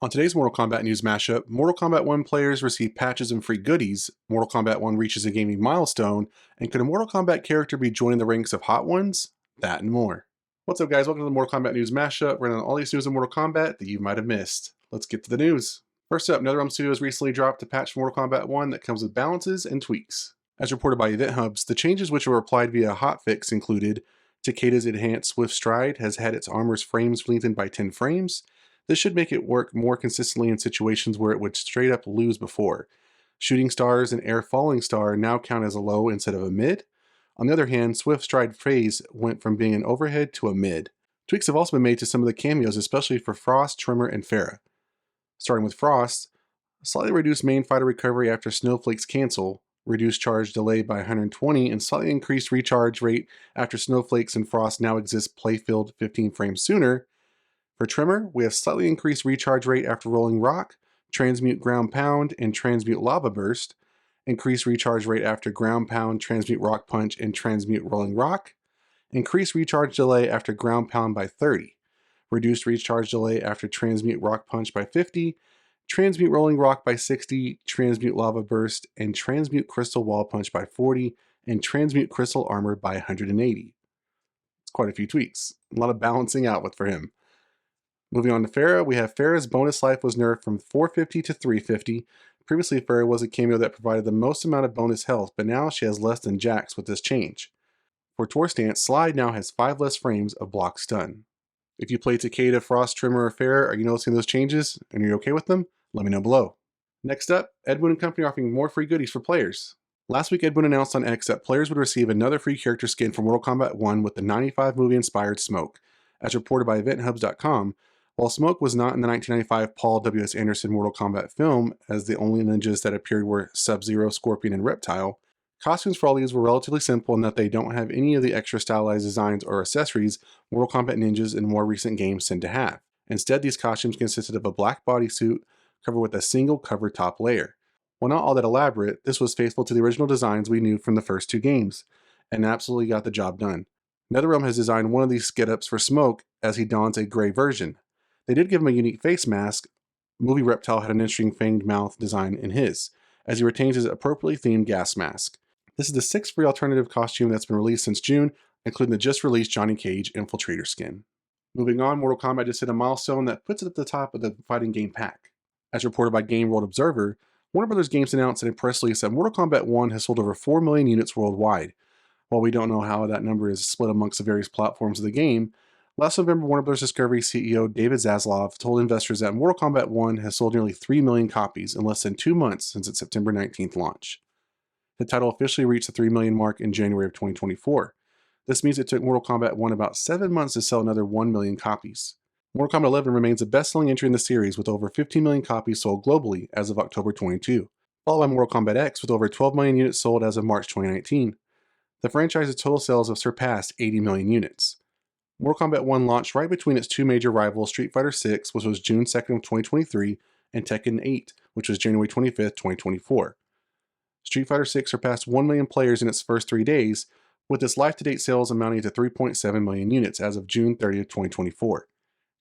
On today's Mortal Kombat News Mashup, Mortal Kombat 1 players receive patches and free goodies, Mortal Kombat 1 reaches a gaming milestone, and could a Mortal Kombat character be joining the ranks of hot ones? That and more. What's up guys, welcome to the Mortal Kombat News Mashup, running on all these news of Mortal Kombat that you might have missed. Let's get to the news. First up, NetherRealm Studios recently dropped a patch for Mortal Kombat 1 that comes with balances and tweaks. As reported by Event Hubs, the changes which were applied via a hotfix included Takeda's enhanced Swift Stride has had its armor's frames lengthened by 10 frames. This should make it work more consistently in situations where it would straight up lose before. Shooting stars and air falling star now count as a low instead of a mid. On the other hand, Swift Stride phase went from being an overhead to a mid. Tweaks have also been made to some of the cameos, especially for Frost, Tremor, and Farah. Starting with Frost, slightly reduced main fighter recovery after snowflakes cancel, reduced charge delay by 120, and slightly increased recharge rate after snowflakes and Frost now exist playfield 15 frames sooner. For Tremor, we have slightly increased recharge rate after rolling rock, transmute ground pound, and transmute lava burst, increased recharge rate after ground pound, transmute rock punch, and transmute rolling rock, increased recharge delay after ground pound by 30, reduced recharge delay after transmute rock punch by 50, transmute rolling rock by 60, transmute lava burst, and transmute crystal wall punch by 40, and transmute crystal armor by 180. It's quite a few tweaks. A lot of balancing out for him. Moving on to Farah, we have Farah's bonus life was nerfed from 450 to 350. Previously, Farah was a cameo that provided the most amount of bonus health, but now she has less than Jax with this change. For Tor Stance, Slide now has 5 less frames of block stun. If you play Takeda, Frost, Tremor, or Farah, are you noticing those changes and are you okay with them? Let me know below. Next up, Ed Boon and Company offering more free goodies for players. Last week, Ed Boon announced on X that players would receive another free character skin for Mortal Kombat 1 with the 95 movie-inspired Smoke. As reported by EventHubs.com, while Smoke was not in the 1995 Paul W.S. Anderson Mortal Kombat film, as the only ninjas that appeared were Sub-Zero, Scorpion, and Reptile, costumes for all these were relatively simple in that they don't have any of the extra stylized designs or accessories Mortal Kombat ninjas in more recent games tend to have. Instead, these costumes consisted of a black bodysuit covered with a single cover top layer. While not all that elaborate, this was faithful to the original designs we knew from the first 2 games, and absolutely got the job done. NetherRealm has designed one of these get-ups for Smoke as he dons a gray version. They did give him a unique face mask. Movie Reptile had an interesting fanged mouth design in his, as he retains his appropriately themed gas mask. This is the 6th free alternative costume that's been released since June, including the just released Johnny Cage Infiltrator skin. Moving on, Mortal Kombat just hit a milestone that puts it at the top of the fighting game pack. As reported by Game World Observer, Warner Bros. Games announced in a press release that Mortal Kombat 1 has sold over 4 million units worldwide. While we don't know how that number is split amongst the various platforms of the game, last November, Warner Bros. Discovery CEO David Zaslav told investors that Mortal Kombat 1 has sold nearly 3 million copies in less than 2 months since its September 19th launch. The title officially reached the 3 million mark in January of 2024. This means it took Mortal Kombat 1 about 7 months to sell another 1 million copies. Mortal Kombat 11 remains the best-selling entry in the series with over 15 million copies sold globally as of October 22, followed by Mortal Kombat X with over 12 million units sold as of March 2019. The franchise's total sales have surpassed 80 million units. Mortal Kombat 1 launched right between its 2 major rivals, Street Fighter 6, which was June 2nd of 2023, and Tekken 8, which was January 25th, 2024. Street Fighter 6 surpassed 1 million players in its first 3 days, with its life-to-date sales amounting to 3.7 million units as of June 30th, 2024.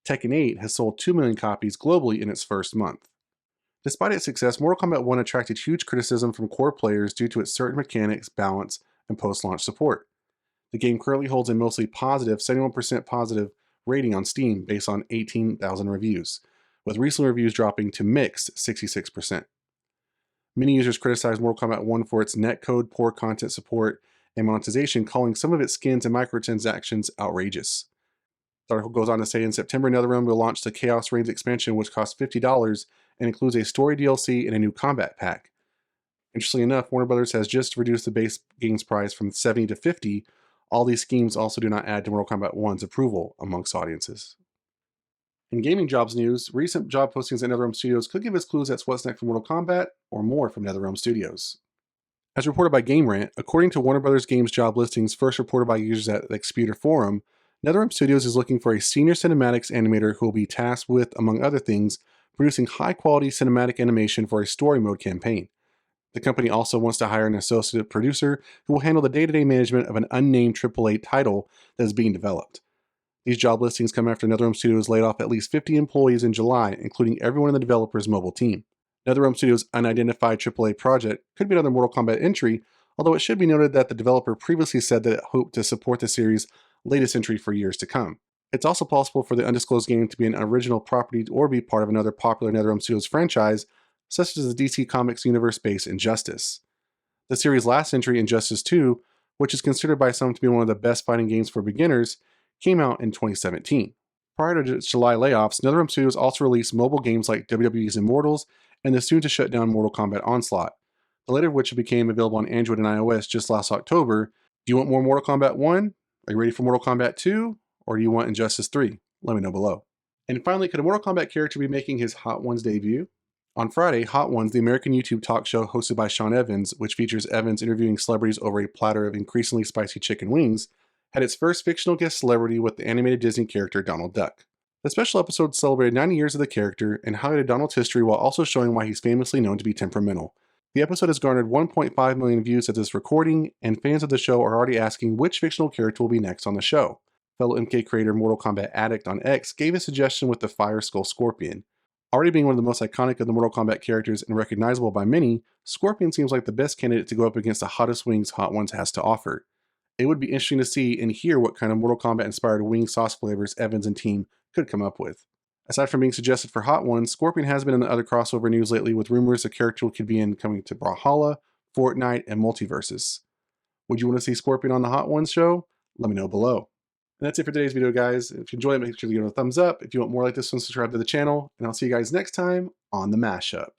Tekken 8 has sold 2 million copies globally in its first month. Despite its success, Mortal Kombat 1 attracted huge criticism from core players due to its certain mechanics, balance, and post-launch support. The game currently holds a mostly positive 71% positive rating on Steam based on 18,000 reviews, with recent reviews dropping to mixed 66%. Many users criticized Mortal Kombat 1 for its netcode, poor content support, and monetization, calling some of its skins and microtransactions outrageous. The article goes on to say in September, NetherRealm will launch the Chaos Reigns expansion, which costs $50 and includes a story DLC and a new combat pack. Interestingly enough, Warner Bros. Has just reduced the base game's price from $70 to $50. All these schemes also do not add to Mortal Kombat 1's approval amongst audiences. In gaming jobs news, recent job postings at NetherRealm Studios could give us clues as to what's next for Mortal Kombat, or more from NetherRealm Studios. As reported by GameRant, according to Warner Bros. Games job listings first reported by users at the Expedia Forum, NetherRealm Studios is looking for a senior cinematics animator who will be tasked with, among other things, producing high-quality cinematic animation for a story mode campaign. The company also wants to hire an associate producer who will handle the day-to-day management of an unnamed AAA title that is being developed. These job listings come after NetherRealm Studios laid off at least 50 employees in July, including everyone in the developer's mobile team. NetherRealm Studios' unidentified AAA project could be another Mortal Kombat entry, although it should be noted that the developer previously said that it hoped to support the series' latest entry for years to come. It's also possible for the undisclosed game to be an original property or be part of another popular NetherRealm Studios franchise, such as the DC Comics universe-based Injustice. The series' last entry, Injustice 2, which is considered by some to be one of the best fighting games for beginners, came out in 2017. Prior to July layoffs, NetherRealm Studios also released mobile games like WWE's Immortals and the soon-to-shut-down Mortal Kombat Onslaught, the latter of which became available on Android and iOS just last October. Do you want more Mortal Kombat 1? Are you ready for Mortal Kombat 2? Or do you want Injustice 3? Let me know below. And finally, could a Mortal Kombat character be making his Hot Ones debut? On Friday, Hot Ones, the American YouTube talk show hosted by Sean Evans, which features Evans interviewing celebrities over a platter of increasingly spicy chicken wings, had its first fictional guest celebrity with the animated Disney character Donald Duck. The special episode celebrated 90 years of the character and highlighted Donald's history while also showing why he's famously known to be temperamental. The episode has garnered 1.5 million views at this recording, and fans of the show are already asking which fictional character will be next on the show. Fellow MK creator Mortal Kombat Addict on X gave a suggestion with the Fire Skull Scorpion. Already being one of the most iconic of the Mortal Kombat characters and recognizable by many, Scorpion seems like the best candidate to go up against the hottest wings Hot Ones has to offer. It would be interesting to see and hear what kind of Mortal Kombat inspired wing sauce flavors Evans and team could come up with. Aside from being suggested for Hot Ones, Scorpion has been in the other crossover news lately with rumors the character could be coming to Brawlhalla, Fortnite, and Multiverses. Would you want to see Scorpion on the Hot Ones show? Let me know below. And that's it for today's video, guys. If you enjoyed it, make sure to give it a thumbs up. If you want more like this one, subscribe to the channel, and I'll see you guys next time on the Mashup.